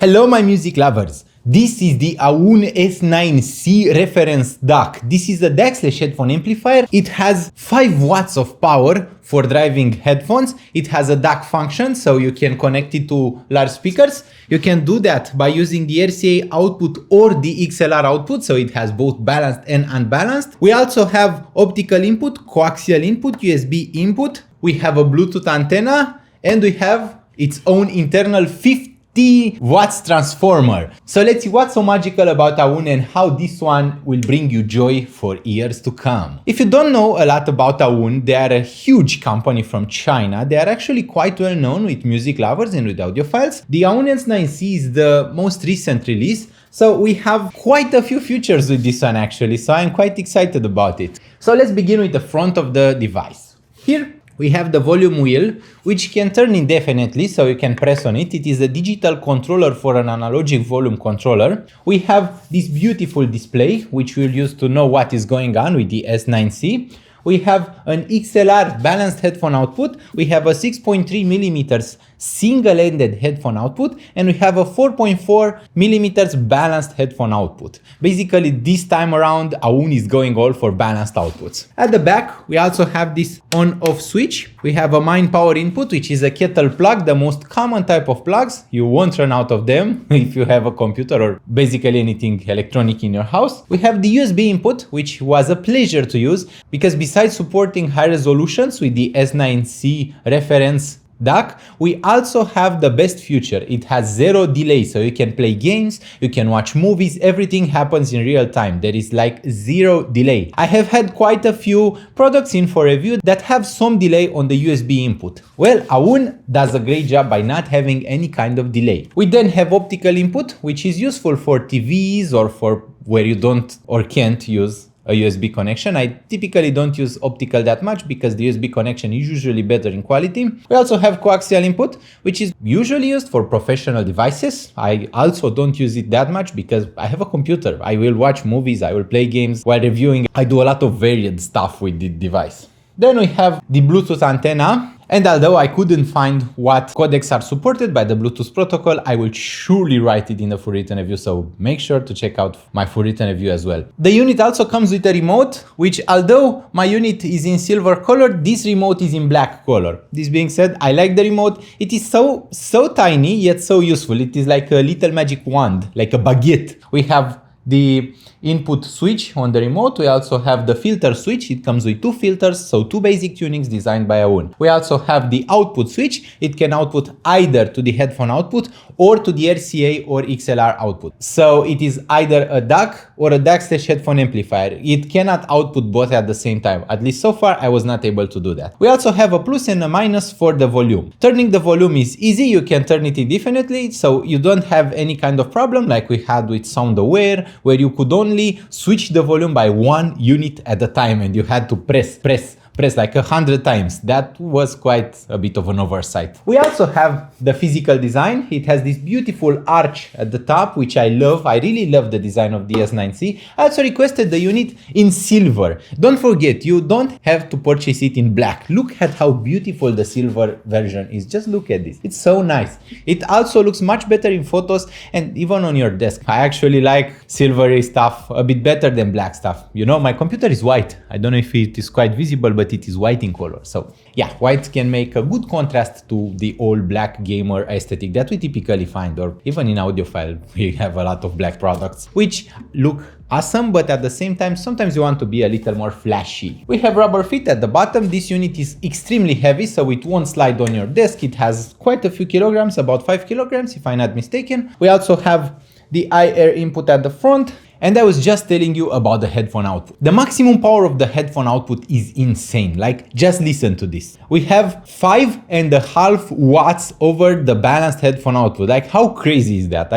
Hello my music lovers, this is the Aune S9C reference DAC. This is a DAC/headphone amplifier. It has 5 watts of power for driving headphones. It has a DAC function, so you can connect it to large speakers. You can do that by using the RCA output or the XLR output, so it has both balanced and unbalanced. We also have optical input, coaxial input, USB input. We have a Bluetooth antenna, and we have its own internal 50 watts transformer. So let's see what's so magical about Aune and how this one will bring you joy for years to come. If you don't know a lot about Aune, they are a huge company from China. They are actually quite well known with music lovers and with audiophiles. The Aune S9C is the most recent release, so we have quite a few features with this one actually, so I'm quite excited about it. So let's begin with the front of the device. Here we have the volume wheel, which can turn indefinitely, so you can press on it. It is a digital controller for an analogic volume controller. We have this beautiful display, which we'll use to know what is going on with the S9C. We have an XLR balanced headphone output. We have a 6.3 millimeters single-ended headphone output, and we have a 4.4 millimeters balanced headphone output. Basically, this time around, Aune is going all for balanced outputs. At the back, we also have this on-off switch. We have a main power input, which is a kettle plug, the most common type of plugs. You won't run out of them if you have a computer or basically anything electronic in your house. We have the USB input, which was a pleasure to use because besides supporting high resolutions with the S9C reference DAC, we also have the best feature. It has 0 delay, so you can play games, you can watch movies, everything happens in real time. There is like 0 delay. I have had quite a few products in for review that have some delay on the USB input. Well, Aune does a great job by not having any kind of delay. We then have optical input, which is useful for TVs or for where you don't or can't use a USB connection. I typically don't use optical that much because the USB connection is usually better in quality. We also have coaxial input, which is usually used for professional devices. I also don't use it that much because I have a computer. I will watch movies, I will play games while reviewing. I do a lot of varied stuff with the device. Then we have the Bluetooth antenna. And although I couldn't find what codecs are supported by the Bluetooth protocol, I will surely write it in the full written review, so make sure to check out my full written review as well. The unit also comes with a remote, which although my unit is in silver color, this remote is in black color. This being said, I like the remote. It is so tiny, yet so useful. It is like a little magic wand, like a baguette. We have the input switch on the remote. We also have the filter switch. It comes with 2 filters, so 2 basic tunings designed by Aune. We also have the output switch. It can output either to the headphone output or to the RCA or XLR output. So it is either a DAC or a DAC/headphone amplifier. It cannot output both at the same time. At least so far, I was not able to do that. We also have a plus and a minus for the volume. Turning the volume is easy. You can turn it indefinitely, so you don't have any kind of problem like we had with Sound Aware, where you could only switch the volume by 1 unit at a time and you had to press like 100 times. That was quite a bit of an oversight. We also have the physical design. It has this beautiful arch at the top, which I love. I really love the design of the S9C. I also requested the unit in silver. Don't forget, you don't have to purchase it in black. Look at how beautiful the silver version is. Just look at this. It's so nice. It also looks much better in photos and even on your desk. I actually like silvery stuff a bit better than black stuff. You know, my computer is white. I don't know if it is quite visible, but it is white in color. So yeah, white can make a good contrast to the all black gamer aesthetic that we typically find, or even in audiophile, we have a lot of black products which look awesome, but at the same time, sometimes you want to be a little more flashy. We have rubber feet at the bottom. This unit is extremely heavy, so it won't slide on your desk. It has quite a few kilograms, about 5 kilograms if I'm not mistaken. We also have the IR input at the front. And I was just telling you about the headphone output. The maximum power of the headphone output is insane. Like, just listen to this. We have 5.5 watts over the balanced headphone output. Like, how crazy is that?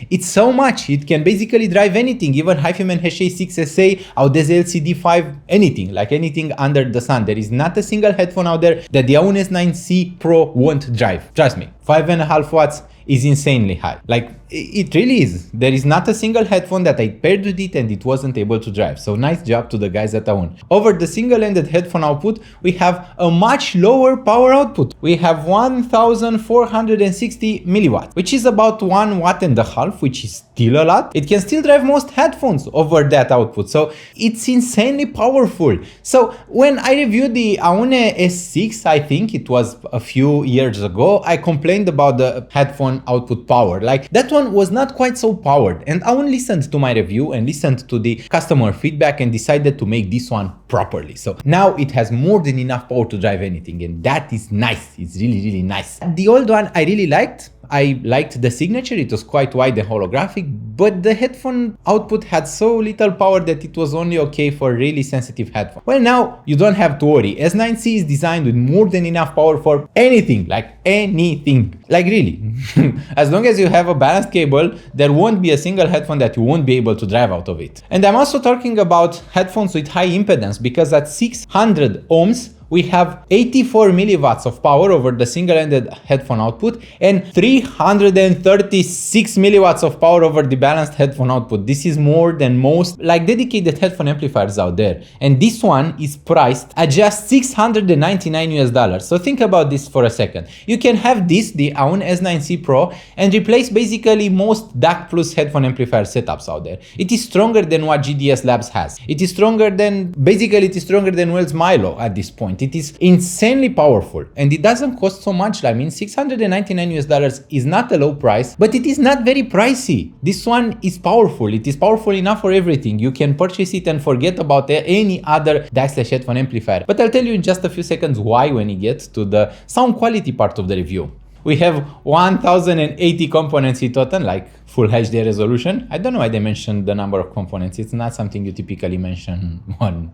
It's so much. It can basically drive anything, even HiFiMan HA6SA, Audeze LCD5, anything, like anything under the sun. There is not a single headphone out there that the Aune S9C Pro won't drive. Trust me, 5.5 watts is insanely high. Like, It really is. There is not a single headphone that I paired with it and it wasn't able to drive. So nice job to the guys at Aune. Over the single-ended headphone output, we have a much lower power output. We have 1460 milliwatt, which is about 1.5 watts, which is still a lot. It can still drive most headphones over that output. So it's insanely powerful. So when I reviewed the Aune S6, I think it was a few years ago, I complained about the headphone output power. Like that one was not quite so powered, and Aune listened to my review and listened to the customer feedback and decided to make this one properly. So now it has more than enough power to drive anything, and that is nice. It's really nice. The old one I really liked. I liked the signature, it was quite wide and holographic, but the headphone output had so little power that it was only okay for really sensitive headphones. Well, now you don't have to worry. S9C is designed with more than enough power for anything, like anything. Like really. As long as you have a balanced cable, there won't be a single headphone that you won't be able to drive out of it. And I'm also talking about headphones with high impedance, because at 600 ohms, we have 84 milliwatts of power over the single-ended headphone output and 336 milliwatts of power over the balanced headphone output. This is more than most like dedicated headphone amplifiers out there. And this one is priced at just $699. So think about this for a second. You can have this, the Aune S9C Pro, and replace basically most DAC plus headphone amplifier setups out there. It is stronger than what GDS Labs has. It is stronger than Wells Milo at this point. It is insanely powerful and it doesn't cost so much. I mean, $699 is not a low price, but it is not very pricey. This one is powerful. It is powerful enough for everything. You can purchase it and forget about any other DAC/headphone amplifier. But I'll tell you in just a few seconds why when we get to the sound quality part of the review. We have 1080 components in total, like full HD resolution. I don't know why they mentioned the number of components. It's not something you typically mention on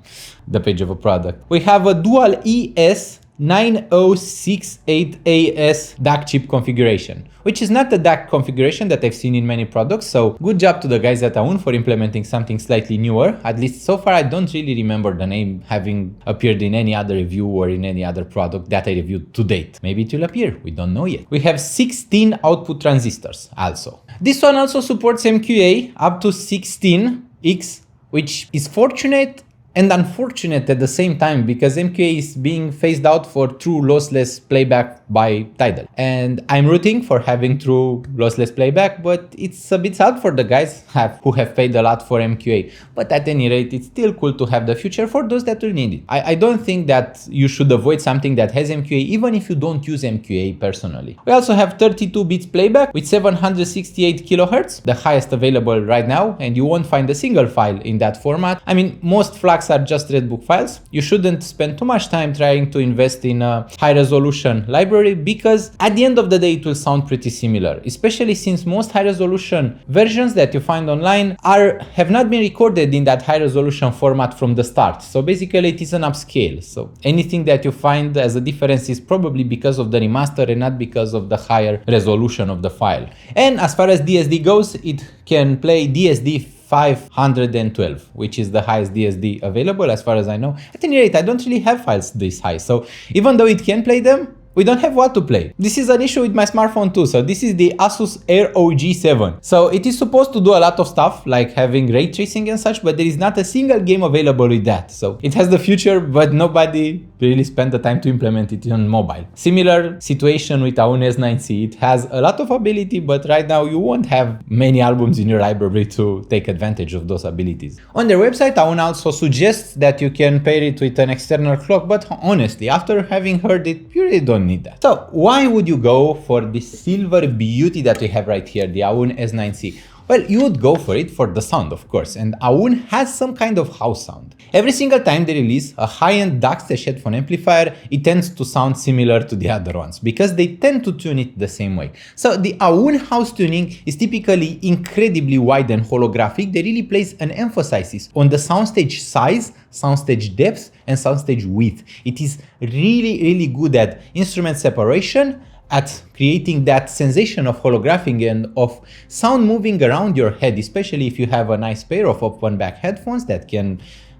the page of a product. We have a dual ES9068AS DAC chip configuration, which is not the DAC configuration that I've seen in many products. So good job to the guys at Aune for implementing something slightly newer. At least so far, I don't really remember the name having appeared in any other review or in any other product that I reviewed to date. Maybe it will appear, we don't know yet. We have 16 output transistors also. This one also supports MQA up to 16X, which is fortunate and unfortunate at the same time, because MQA is being phased out for true lossless playback by Tidal. And I'm rooting for having true lossless playback, but it's a bit sad for the guys who have paid a lot for MQA. But at any rate, it's still cool to have the future for those that will need it. I don't think that you should avoid something that has MQA, even if you don't use MQA personally. We also have 32 bits playback with 768 kilohertz, the highest available right now, and you won't find a single file in that format. I mean, most FLACs are just Redbook files. You shouldn't spend too much time trying to invest in a high resolution library, because at the end of the day it will sound pretty similar, especially since most high resolution versions that you find online have not been recorded in that high resolution format from the start. So basically it is an upscale. So anything that you find as a difference is probably because of the remaster and not because of the higher resolution of the file. And as far as DSD goes, it can play DSD 512, which is the highest DSD available as far as I know. At any rate, I don't really have files this high, so even though it can play them, we don't have what to play. This is an issue with my smartphone too. So this is the Asus ROG7. So it is supposed to do a lot of stuff like having ray tracing and such, but there is not a single game available with that. So it has the future, but nobody really spent the time to implement it on mobile. Similar situation with Aune S9C. It has a lot of ability, but right now you won't have many albums in your library to take advantage of those abilities. On their website, Aune also suggests that you can pair it with an external clock, but honestly, after having heard it, you really don't need that. So why would you go for this silver beauty that we have right here, the Aune S9C? Well, you would go for it for the sound, of course, and Aune has some kind of house sound. Every single time they release a high-end DAC/headphone amplifier, it tends to sound similar to the other ones because they tend to tune it the same way. So the Aune house tuning is typically incredibly wide and holographic. They really place an emphasis on the soundstage size, soundstage depth, and soundstage width. It is really good at instrument separation, at creating that sensation of holographing and of sound moving around your head, especially if you have a nice pair of up-one-back headphones that can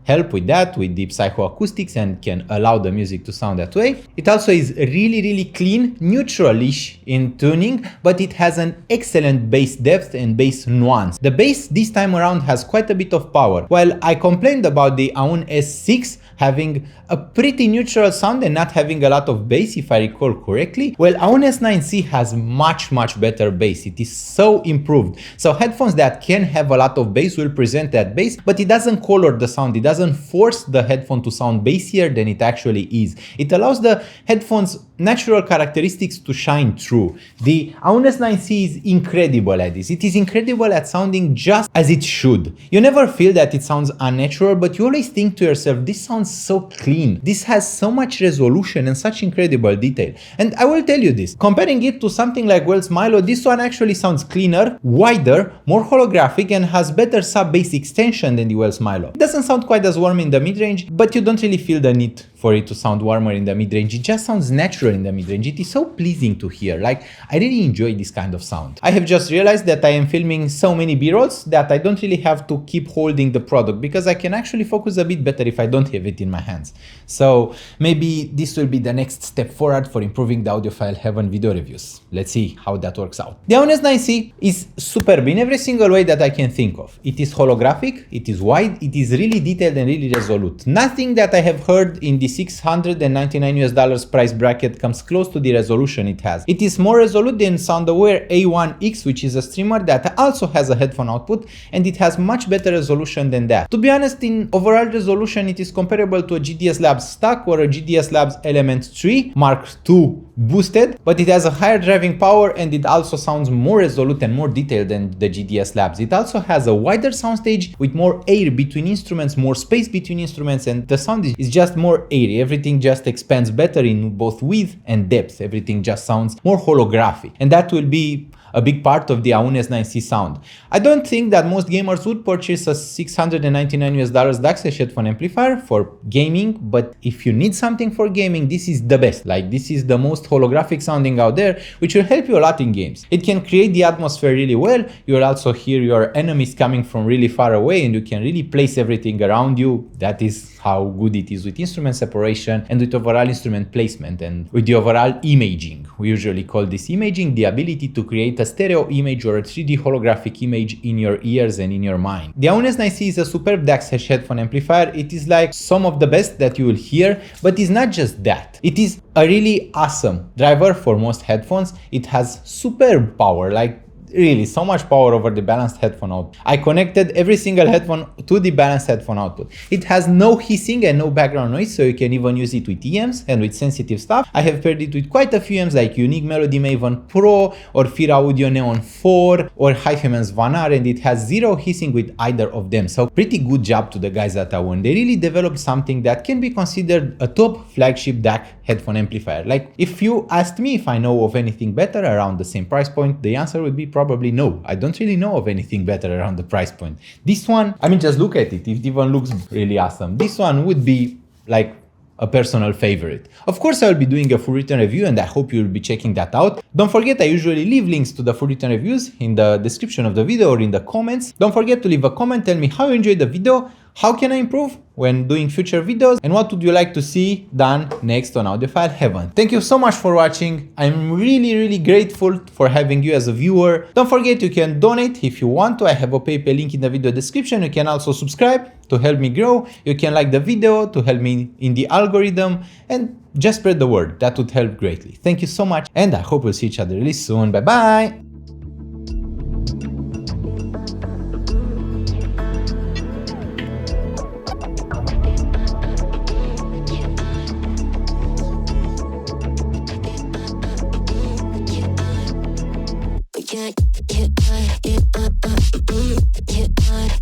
help with that, with the psychoacoustics, and can allow the music to sound that way. It also is really clean, neutral-ish in tuning, but it has an excellent bass depth and bass nuance. The bass this time around has quite a bit of power. While I complained about the Aune S6 having a pretty neutral sound and not having a lot of bass, if I recall correctly, well, Aune S9C has much better bass. It is so improved. So headphones that can have a lot of bass will present that bass, but it doesn't color the sound. It doesn't force the headphone to sound bassier than it actually is. It allows the headphones' natural characteristics to shine through. The Aune S9C is incredible at this. It is incredible at sounding just as it should. You never feel that it sounds unnatural, but you always think to yourself, this sounds so clean. This has so much resolution and such incredible detail. And I will tell you this, comparing it to something like Wells Milo, this one actually sounds cleaner, wider, more holographic, and has better sub-bass extension than the Wells Milo. It doesn't sound quite as warm in the mid-range, but you don't really feel the need for it to sound warmer in the mid-range. It just sounds natural in the mid-range. It is so pleasing to hear. Like, I really enjoy this kind of sound. I have just realized that I am filming so many B-rolls that I don't really have to keep holding the product, because I can actually focus a bit better if I don't have it in my hands. So maybe this will be the next step forward for improving the Audiophile Heaven video reviews. Let's see how that works out. The Aune S9C is superb in every single way that I can think of. It is holographic, it is wide, it is really detailed and really resolute. Nothing that I have heard in the $699 price bracket comes close to the resolution it has. It is more resolute than SoundAware A1X, which is a streamer that also has a headphone output, and it has much better resolution than that. To be honest, in overall resolution, it is comparable to a GDS Labs stock or a GDS Labs Element 3 Mark II boosted, but it has a higher driving power and it also sounds more resolute and more detailed than the GDS Labs. It also has a wider soundstage with more air between instruments, more space between instruments, and the sound is just more airy. Everything just expands better in both width and depth. Everything just sounds more holographic, and that will be a big part of the Aune S9C sound. I don't think that most gamers would purchase a $699 DAC headphone amplifier for gaming, but if you need something for gaming, this is the best. Like, this is the most holographic sounding out there, which will help you a lot in games. It can create the atmosphere really well. You will also hear your enemies coming from really far away, and you can really place everything around you. That is how good it is with instrument separation and with overall instrument placement and with the overall imaging. We usually call this imaging the ability to create a stereo image or a 3D holographic image in your ears and in your mind. The Aune S9C is a superb DAC headphone amplifier. It is like some of the best that you will hear, but it's not just that. It is a really awesome driver for most headphones. It has superb power, like really so much power over the balanced headphone output. I connected every single headphone to the balanced headphone output. It has no hissing and no background noise, so you can even use it with EMs and with sensitive stuff. I have paired it with quite a few EMs like Unique Melody Maven Pro or Fira Audio Neon 4 or Headphone's Vanar, and it has zero hissing with either of them. So pretty good job to the guys at Aune. They really developed something that can be considered a top flagship DAC headphone amplifier. Like, if you asked me if I know of anything better around the same price point, the answer would be probably no. I don't really know of anything better around the price point. This one, I mean, just look at it. It even looks really awesome. This one would be like a personal favorite. Of course, I'll be doing a full written review, and I hope you'll be checking that out. Don't forget, I usually leave links to the full written reviews in the description of the video or in the comments. Don't forget to leave a comment, tell me how you enjoyed the video, how can I improve when doing future videos, and what would you like to see done next on Audiophile Heaven. Thank you so much for watching. I'm really grateful for having you as a viewer. Don't forget, you can donate if you want to. I have a PayPal link in the video description. You can also subscribe to help me grow. You can like the video to help me in the algorithm, and just spread the word. That would help greatly. Thank you so much, and I hope we'll see each other really soon. Bye bye.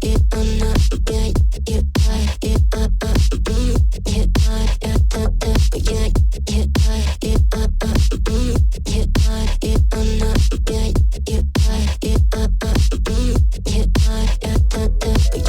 Get